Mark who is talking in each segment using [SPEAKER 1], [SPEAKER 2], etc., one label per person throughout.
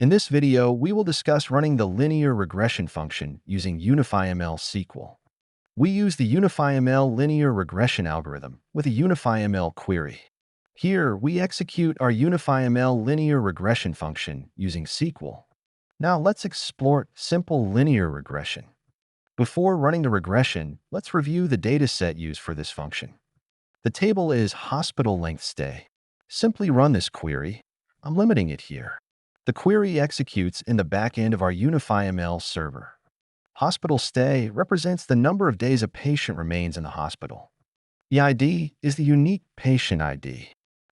[SPEAKER 1] In this video, we will discuss running the linear regression function using UnifyML SQL. We use the UnifyML Linear Regression algorithm with a UnifyML query. Here, we execute our UnifyML Linear Regression function using SQL. Now let's explore simple linear regression. Before running the regression, let's review the dataset used for this function. The table is hospital length stay. Simply run this query. I'm limiting it here. The query executes in the backend of our UnifyML server. Hospital stay represents the number of days a patient remains in the hospital. The ID is the unique patient ID.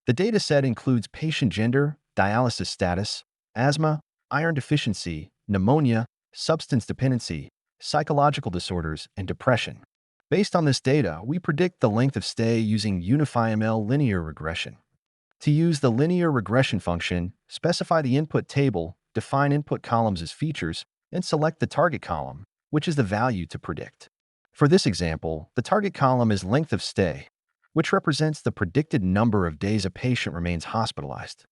[SPEAKER 1] The dataset includes patient gender, dialysis status, asthma, iron deficiency, pneumonia, substance dependency, psychological disorders, and depression. Based on this data, we predict the length of stay using UnifyML Linear Regression. To use the linear regression function, specify the input table, define input columns as features, and select the target column, which is the value to predict. For this example, the target column is length of stay, which represents the predicted number of days a patient remains hospitalized.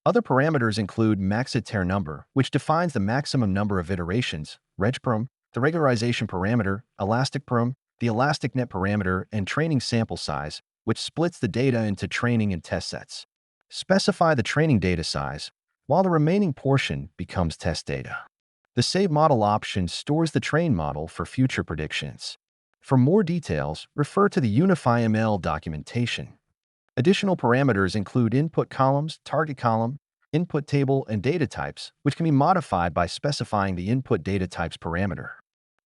[SPEAKER 1] Other parameters include maxiter number, which defines the maximum number of iterations, regparam, the regularization parameter, elasticparam, the elastic net parameter, and training sample size, which splits the data into training and test sets. Specify the training data size, while the remaining portion becomes test data. The Save Model option stores the trained model for future predictions. For more details, refer to the UnifyML documentation. Additional parameters include input columns, target column, input table, and data types, which can be modified by specifying the input data types parameter.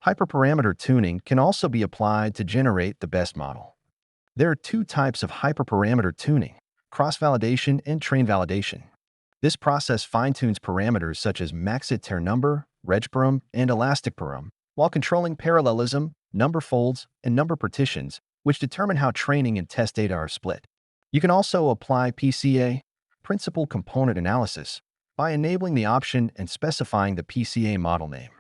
[SPEAKER 1] Hyperparameter tuning can also be applied to generate the best model. There are two types of hyperparameter tuning: cross-validation and train validation. This process fine-tunes parameters such as maxiter number, regparam, and elasticparam, while controlling parallelism, number folds, and number partitions, which determine how training and test data are split. You can also apply PCA, principal component analysis, by enabling the option and specifying the PCA model name.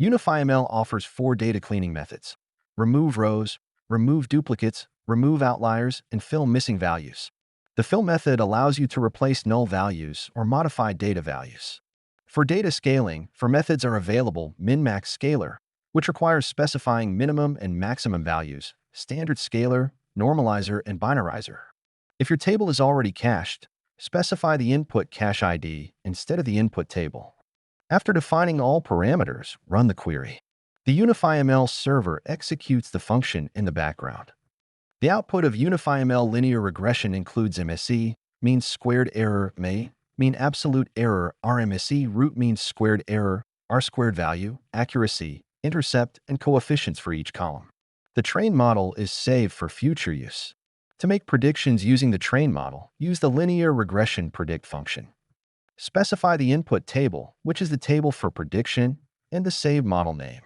[SPEAKER 1] UnifyML offers 4 data cleaning methods: remove rows, remove duplicates, remove outliers, and fill missing values. The fill method allows you to replace null values or modify data values. For data scaling, methods are available: min-max scaler, which requires specifying minimum and maximum values, standard scaler, normalizer, and binarizer. If your table is already cached, specify the input cache ID instead of the input table. After defining all parameters, run the query. The UnifyML server executes the function in the background. The output of UnifyML linear regression includes MSE, mean squared error, mean absolute error, RMSE, root mean squared error, R-squared value, accuracy, intercept, and coefficients for each column. The trained model is saved for future use. To make predictions using the trained model, use the linear regression predict function. Specify the input table, which is the table for prediction, and the save model name.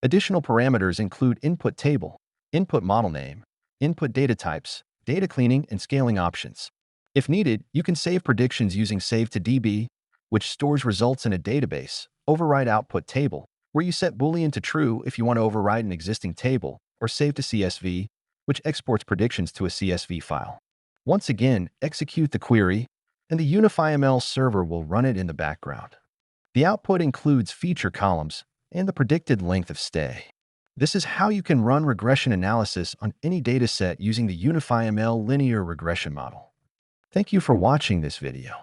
[SPEAKER 1] Additional parameters include input table, input model name, input data types, data cleaning, and scaling options. If needed, you can save predictions using save to DB, which stores results in a database, override output table, where you set Boolean to true if you want to override an existing table, or save to CSV, which exports predictions to a CSV file. Once again, execute the query, and the UnifyML server will run it in the background. The output includes feature columns and the predicted length of stay. This is how you can run regression analysis on any dataset using the UnifyML linear regression model. Thank you for watching this video.